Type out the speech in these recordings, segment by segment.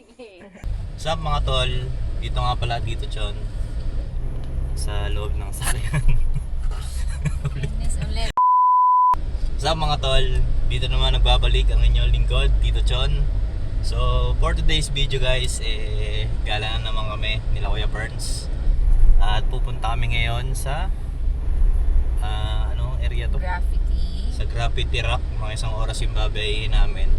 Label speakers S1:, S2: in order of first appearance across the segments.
S1: What's up mga tol? Dito nga pala Tito Chon sa loob ng sasakyan.
S2: Fitness ulit.
S1: What's up mga tol? Dito naman nagbabalik ang inyong lingkod, Tito Chon. So for today's video guys, gala na naman kami nila Kuya Burns. At pupunta kami ngayon sa anong area to?
S2: Graffiti.
S1: Sa Graffiti Rock. Mga isang oras yung babayin namin.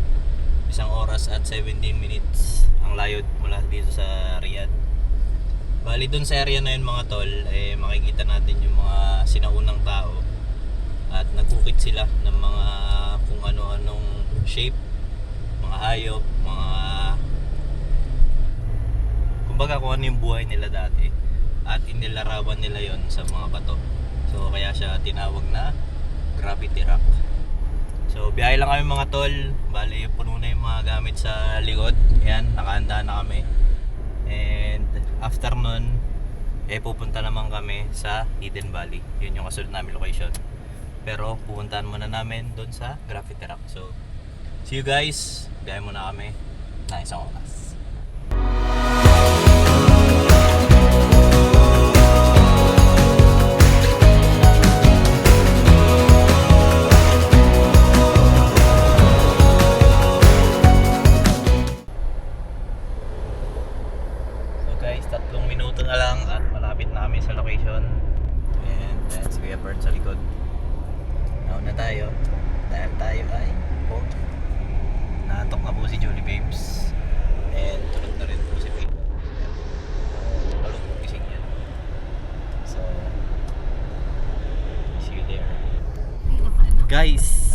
S1: Isang oras at 17 minutes ang layo mula dito sa Riyadh. Bali dun sa area na yun mga tol, makikita natin yung mga sinaunang tao at nagkukit sila ng mga kung ano-anong shape, mga hayop, mga kumbaga kung ano yung buhay nila dati at inilarawan nila yon sa mga bato. So kaya siya tinawag na Graffiti Rock. So biyahe lang kami mga tol. Bali puno na yung mga gamit sa likod. Yan, nakahanda na kami. And after nun, pupunta naman kami sa Hidden Valley. Yun yung kasunod namin location. Pero pupuntahan muna namin doon sa Graffiti Rock. So see you guys. Biyahe muna kami na isang oras. Guys, 3 minuto na lang at malapit na kami sa location. And si Kuya Bert sa likod. Nauna tayo dahil tayo ay naantok na po si Julie Babes. And tulog na rin po si Pete. Tulog po gising yan. So see you there. Guys,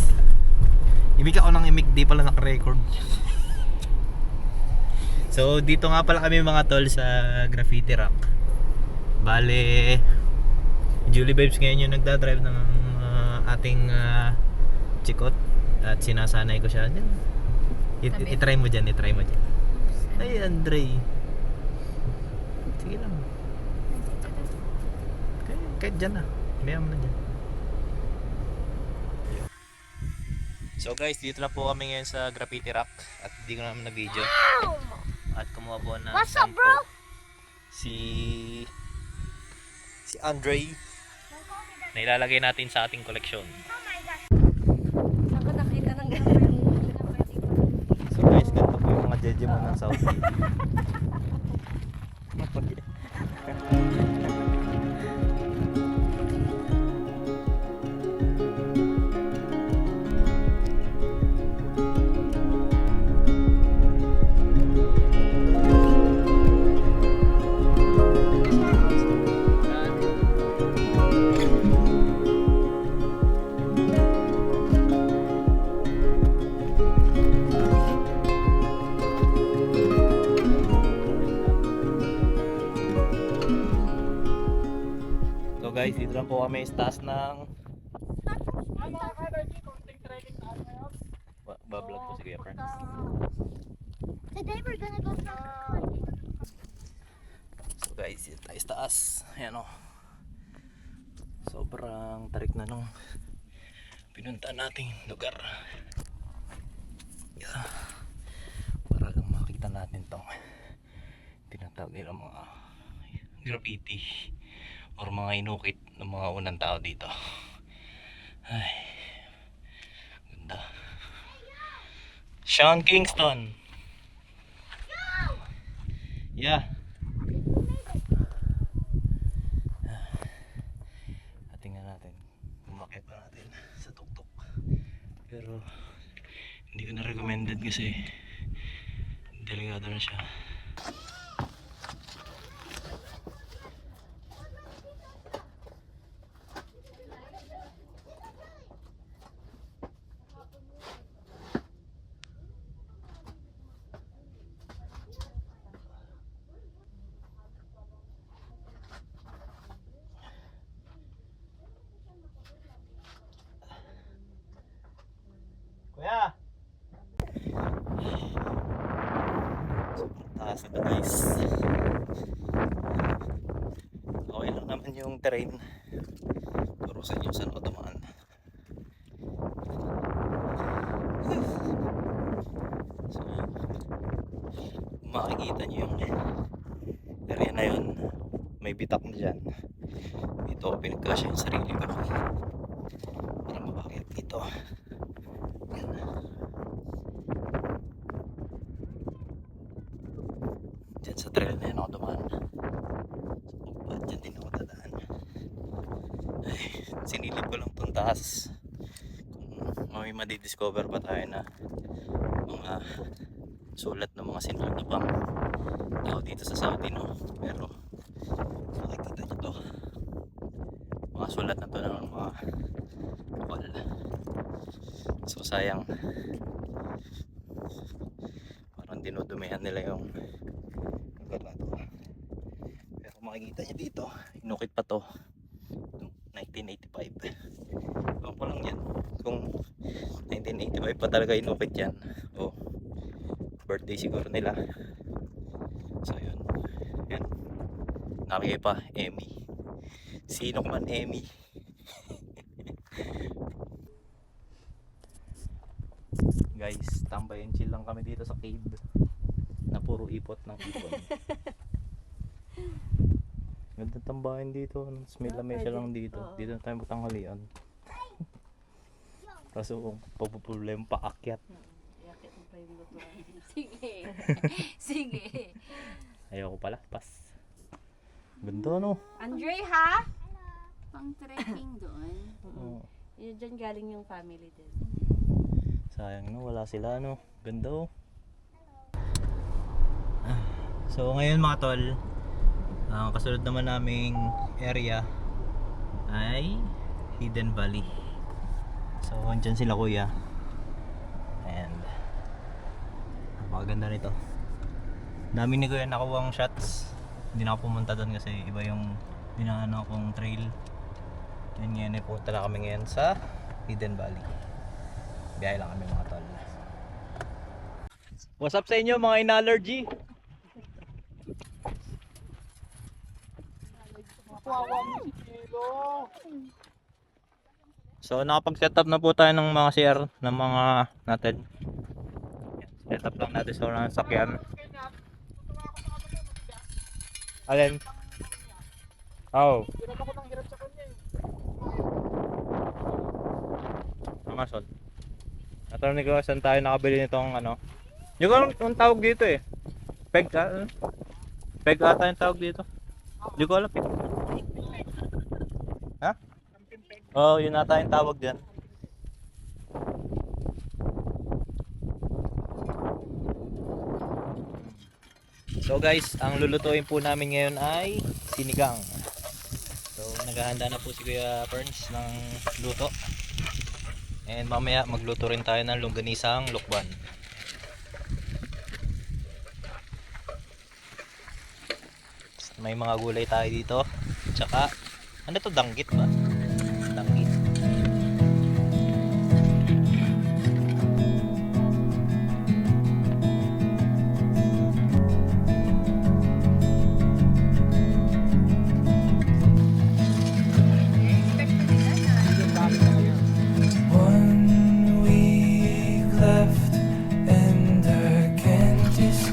S1: imik ako ng imik, di pala naka-record. So dito nga pala kami mga tol sa Graffiti Rock. Bale, Julie Babes ngayon yung nagdadrive ng ating chikot. At sinasanay ko siya. I-try mo dyan, i-try mo dyan. Ay Andre. Sige lang. Kahit dyan na. Maya mo na dyan. So guys, dito na po kami ngayon sa Graffiti Rock. At hindi ko naman na-video. At kumuha po na
S2: What's up, bro?
S1: si Andre na ilalagay natin sa ating koleksyon.
S2: Saan ko nakita ng gano'n?
S1: So guys, ganito po yung mga jejemon ng Saudi. So guys, dito lang po kami sa taas ng bablog po si Kuya Friends.
S2: Today we're gonna go to
S1: So guys, dito tayo sa taas. Ayan o. Sobrang tarik na nung pinunta nating lugar. Yeah. Para lang makita natin tong tinatawag nila mga graffiti or mga inukit ng mga unang tao dito. Ay, ganda. Sean Kingston. Yeah. Tingnan natin. Umakit pa natin sa tuktok. Pero hindi ko na recommended kasi delikado na siya. Kuya! Sobrang taas na ito guys. Okay lang naman yung terrain. Turo sa inyo saan ako dumaan. So, makikita nyo yung area na yun, may bitak na dyan. Dito ako pinagkasya yung sarili ko para makakit dito. Yan. Dyan sa trail na yun ako dumaan. So dyan din ako dadaan. Ay, sinilip ko lang itong taas kung may madidiscover pa tayo na mga sulat ng mga sinulubang tao dito sa Saudi, no? Pero makikita nyo to, mga sulat na to ng mga lokal. So sayang, parang dinudumihan nila yung lugar na to. Pero makikita nyo dito, inukit pa to 1985. Ewan ko lang yan kung 1985 pa talaga inukit yan o birthday siguro nila. So yun, yan, nakikita pa Emmy, sino man Emmy. Guys, tambay and chill lang kami dito sa cave na puro ipot ng ipon. Ganda tambahin dito, may lamesa lang dito. Dito na tayo matanghalian. Kaso kung papuproblema paakyat.
S2: Yakit mo pa yung luturan.
S3: Sige. Sige.
S1: Ayoko pala, pas. Ganda, no?
S3: Andre, ha? Pang trekking doon.
S1: Oo.
S2: Yun dyan galing yung family din.
S1: Sayang, no? Wala sila, no? Ganda, oh. So ngayon mga tol, ang kasunod naman naming area ay Hidden Valley. So andyan sila kuya. And napakaganda nito. Dami ni kuya nakuwang shots. Hindi na ako pumunta doon kasi iba yung dinaanan akong trail. Yan ngayon, punta na kami ngayon sa Hidden Valley. Biyahe lang kami mga tol. What's up sa inyo mga in-allergy? So nakapag-set up na po tayo ng mga CR ng mga natin. Set up lang natin sa unang sakyan. Alin? Oh. Amazon. Natanong ko saan tayo nakabili nitong ano. Yung anong tawag dito eh. Peg ka? Peg ata yung tawag dito. Hindi ko alam eh. Ha? Oh, yun ata yung tawag dyan. So guys, ang lulutuin po namin ngayon ay sinigang. So naghahanda na po si Kuya Ferns ng luto. And mamaya magluto rin tayo ng longganisang lukban. May mga gulay tayo dito. Tsaka, ano to, danggit ba? Danggit.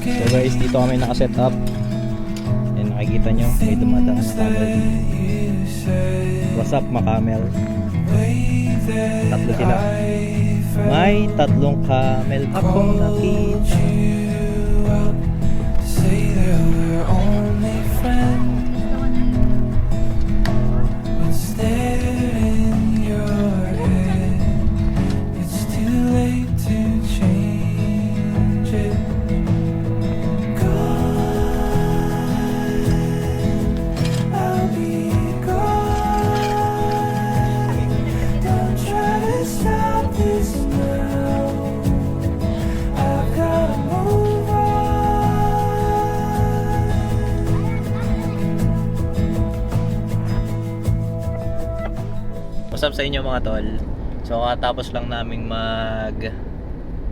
S1: So guys, dito kami nakaset up. Yan, nakikita nyo, may dumadaan na camel. What's up mga camel? Tatlo sila. May tatlong camel akong nakita. What's up sa inyo mga tol? So katapos lang naming mag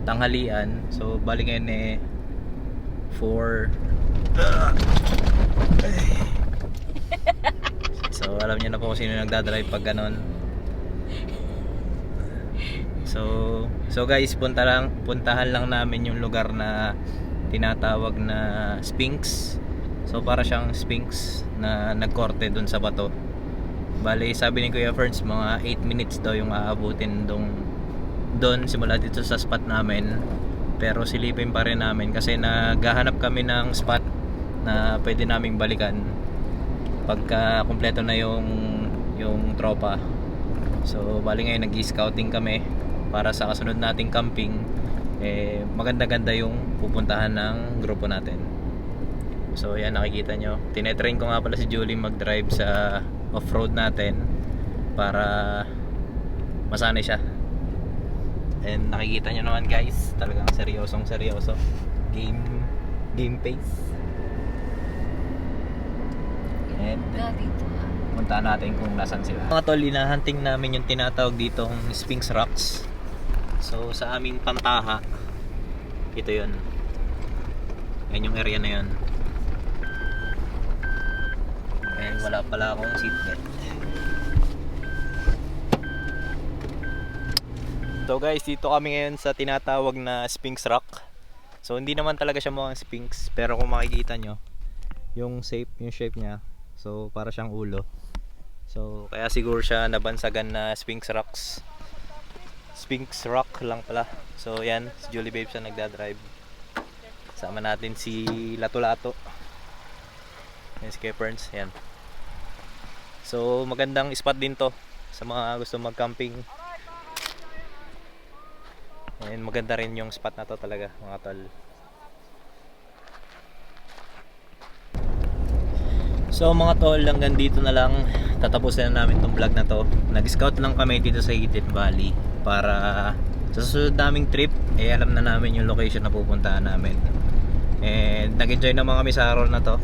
S1: tanghalian. So bali ngayon eh 4. So alam niyo na po kung sino nagdadrive pag ganon. So guys, puntahan lang namin yung lugar na tinatawag na Sphinx. So para siyang Sphinx na nagkorte dun sa bato. Bale, sabi ni Kuya Ferns, mga 8 minutes daw yung aabutin doon simula dito sa spot namin. Pero silipin pa rin namin kasi naghahanap kami ng spot na pwede naming balikan pagka kumpleto na yung tropa. So bali ngayon nag-scouting kami para sa kasunod nating camping. Maganda-ganda yung pupuntahan ng grupo natin. So yan, nakikita nyo, tinetrain ko nga pala si Julie mag-drive sa off-road natin para masanay siya. And nakikita nyo naman guys, talagang seryosong seryoso. Game pace. And
S2: Dito
S1: puntahan natin kung nasan sila. Mga tol, hinahunting namin yung tinatawag ditong Sphinx Rocks. So sa aming Pantaha, ito yun. Yan yung area na yun. And wala pala akong seatbelt. So guys, dito kami ngayon sa tinatawag na Sphinx Rock. So hindi naman talaga siya mukhang Sphinx, pero kung makikita nyo yung shape niya, so para siyang ulo. So kaya siguro siya nabansagan na Sphinx Rocks. Sphinx Rock lang pala. So yan, si Julie Babe siya nagdadrive. Sama natin si Lato-Lato. Yan si Keperns, yan. So magandang spot din to sa mga gusto mag-camping. And maganda rin yung spot na to talaga, mga tol. So mga tol, hanggang dito na lang tatapusin na namin tong vlog na to. Nag-scout lang kami dito sa Itit Valley para sa susunod naming trip, alam na namin yung location na pupuntahan namin. And nag-enjoy naman kami sa araw na to.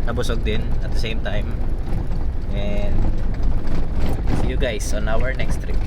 S1: Nabusog din at the same time. And see you guys on our next trip.